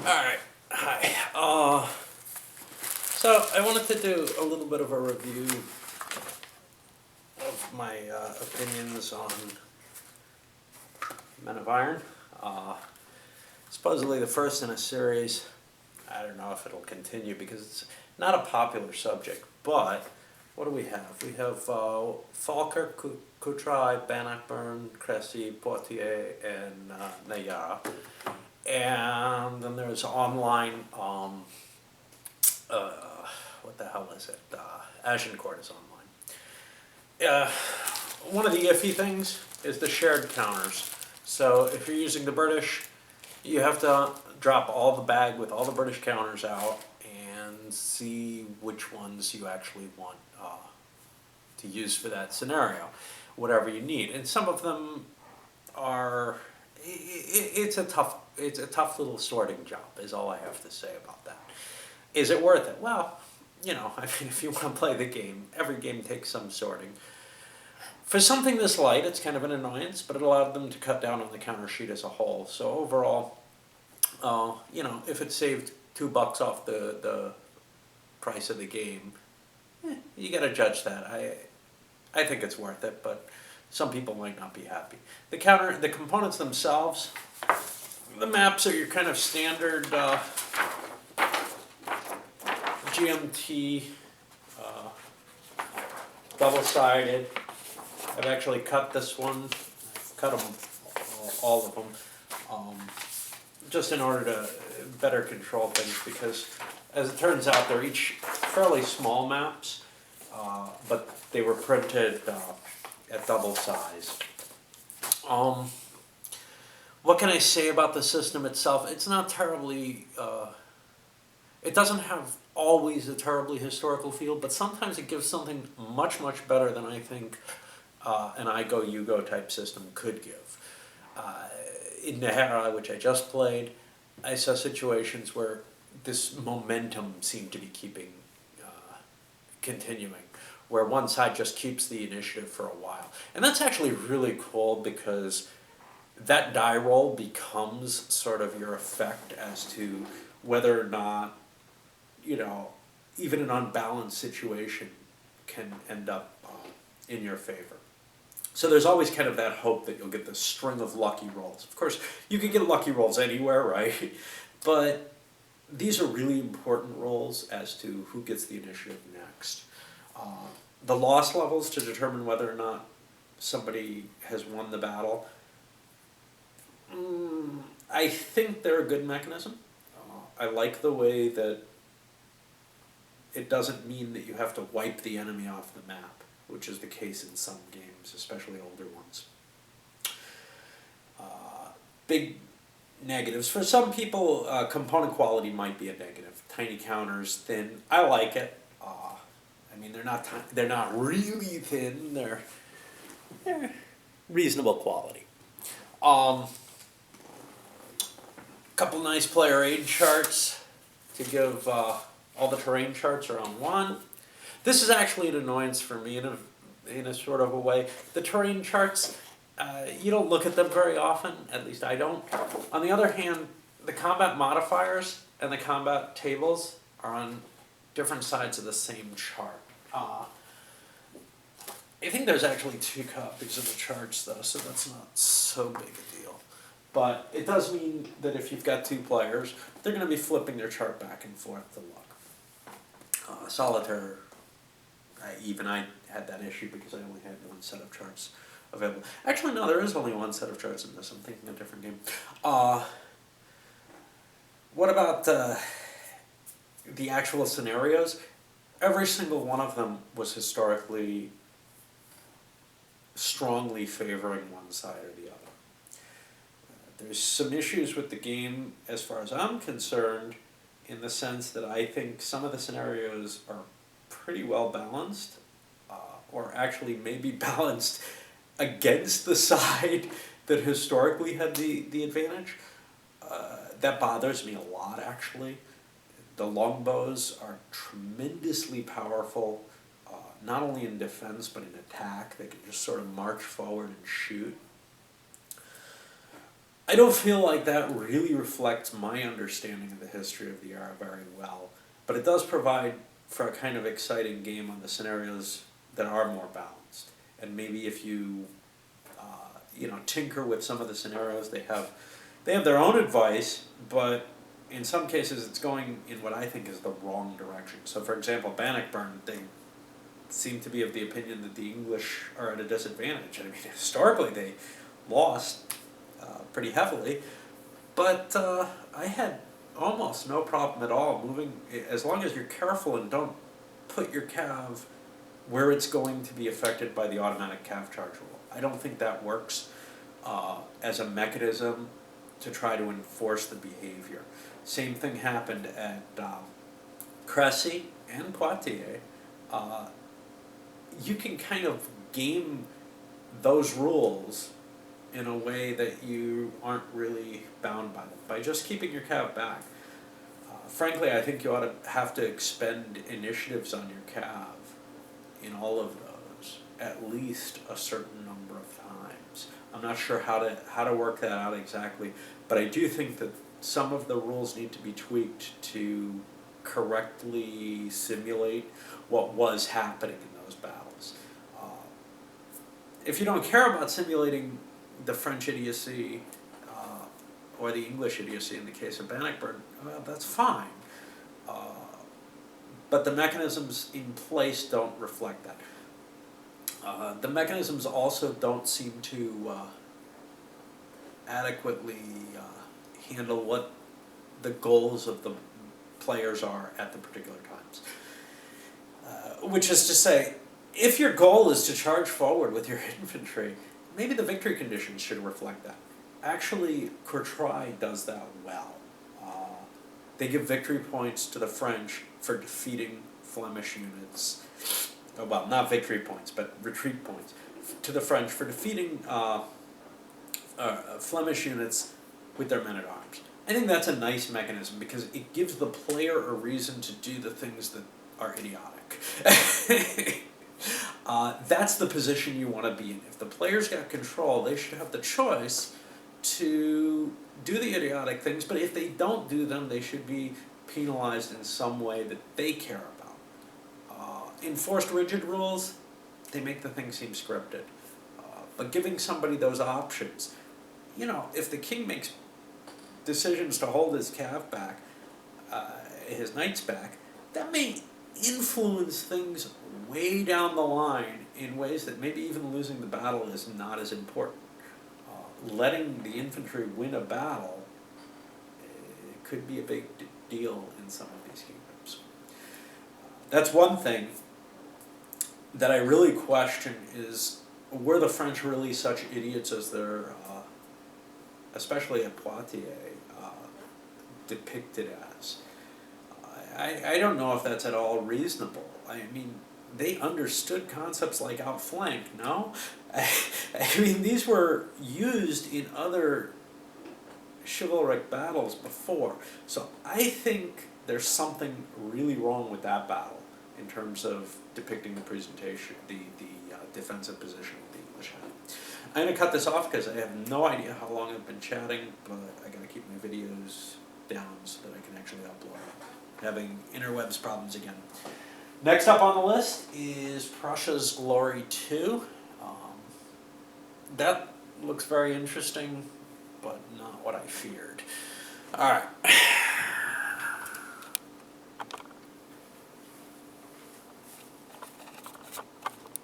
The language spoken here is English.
Alright, hi. So I wanted to do a little bit of a review of my opinions on Men of Iron. Uh, Supposedly the first in a series. I don't know if it'll continue because it's not a popular subject, but what do we have? We have Falkirk, Coutrai, Bannockburn, Cressy, Poitiers, and Nayara. And then there's online, uh, what the hell is it? Agincourt is online. One of the iffy things is the shared counters. So if you're using the British, you have to drop all the bag with all the British counters out and see which ones you actually want to use for that scenario, whatever you need. And some of them are, it's a tough little sorting job, is all I have to say about that. Is it worth it? Well, I mean, if you want to play the game, every game takes some sorting. For something this light, it's kind of an annoyance, but it allowed them to cut down on the counter sheet as a whole. So overall, if it saved $2 off the price of the game, you got to judge that. I think it's worth it, but some people might not be happy. The components themselves, the maps are your kind of standard GMT, double-sided. I've actually cut this one. I've cut them, all of them, just in order to better control things, because as it turns out, they're each fairly small maps, but they were printed at double size. What can I say about the system itself? It's not terribly, it doesn't have always a terribly historical feel, but sometimes it gives something much, much better than I think an I go, you go type system could give. In Nahara, which I just played, I saw situations where this momentum seemed to be continuing, where one side just keeps the initiative for a while. And that's actually really cool because that die roll becomes sort of your effect as to whether or not, even an unbalanced situation can end up in your favor. So there's always kind of that hope that you'll get this string of lucky rolls. Of course, you can get lucky rolls anywhere, right? But these are really important rolls as to who gets the initiative next. The loss levels to determine whether or not somebody has won the battle, I think they're a good mechanism. I like the way that it doesn't mean that you have to wipe the enemy off the map, which is the case in some games, especially older ones. Big negatives. For some people, component quality might be a negative. Tiny counters, thin. I like it. I mean, they're not really thin. They're reasonable quality. Couple nice player aid charts to give all the terrain charts are on one. This is actually an annoyance for me in a sort of a way. The terrain charts, you don't look at them very often, at least I don't. On the other hand, the combat modifiers and the combat tables are on different sides of the same chart. I think there's actually 2 copies of the charts though, so that's not so big a deal. But it does mean that if you've got 2 players, they're going to be flipping their chart back and forth to look. Solitaire, even I had that issue because I only had 1 set of charts available. Actually, no, there is only 1 set of charts in this. I'm thinking a different game. What about the actual scenarios? Every single one of them was historically strongly favoring one side or the other. There's some issues with the game as far as I'm concerned, in the sense that I think some of the scenarios are pretty well balanced, or actually maybe balanced against the side that historically had the advantage. That bothers me a lot, actually. The longbows are tremendously powerful, not only in defense but in attack. They can just sort of march forward and shoot. I don't feel like that really reflects my understanding of the history of the era very well, but it does provide for a kind of exciting game on the scenarios that are more balanced. And maybe if you, tinker with some of the scenarios, they have their own advice, but in some cases it's going in what I think is the wrong direction. So, for example, Bannockburn, they seem to be of the opinion that the English are at a disadvantage. I mean, historically they lost pretty heavily, but I had almost no problem at all moving, as long as you're careful and don't put your cav where it's going to be affected by the automatic cav charge rule. I don't think that works as a mechanism to try to enforce the behavior. Same thing happened at Crécy and Poitiers. You can kind of game those rules in a way that you aren't really bound by them, by just keeping your cav back. Frankly, I think you ought to have to expend initiatives on your cav in all of those at least a certain number of times. I'm not sure how to work that out exactly, but I do think that some of the rules need to be tweaked to correctly simulate what was happening in those battles. If you don't care about simulating the French idiocy or the English idiocy in the case of Bannockburn, well, that's fine. But the mechanisms in place don't reflect that. The mechanisms also don't seem to adequately handle what the goals of the players are at the particular times. Which is to say, if your goal is to charge forward with your infantry, maybe the victory conditions should reflect that. Actually, Courtrai does that well. They give victory points to the French for defeating Flemish units. Well, not victory points, but retreat points to the French for defeating Flemish units with their men-at-arms. I think that's a nice mechanism because it gives the player a reason to do the things that are idiotic. That's the position you want to be in. If the players got control, they should have the choice to do the idiotic things, but if they don't do them, they should be penalized in some way that they care about. Enforced rigid rules, they make the thing seem scripted. But giving somebody those options, if the king makes decisions to hold his cav back, his knights back, that may influence things way down the line in ways that maybe even losing the battle is not as important. Letting the infantry win a battle could be a big deal in some of these kingdoms. That's one thing that I really question is, were the French really such idiots as they're, especially at Poitiers, depicted as? I don't know if that's at all reasonable. I mean, they understood concepts like outflank, no? I mean, these were used in other chivalric battles before. So I think there's something really wrong with that battle in terms of depicting the presentation, the defensive position of the English had. I'm going to cut this off because I have no idea how long I've been chatting, but I got to keep my videos down so that I can actually upload. Having interwebs problems again. Next up on the list is Prussia's Glory 2. That looks very interesting, but not what I feared. Alright.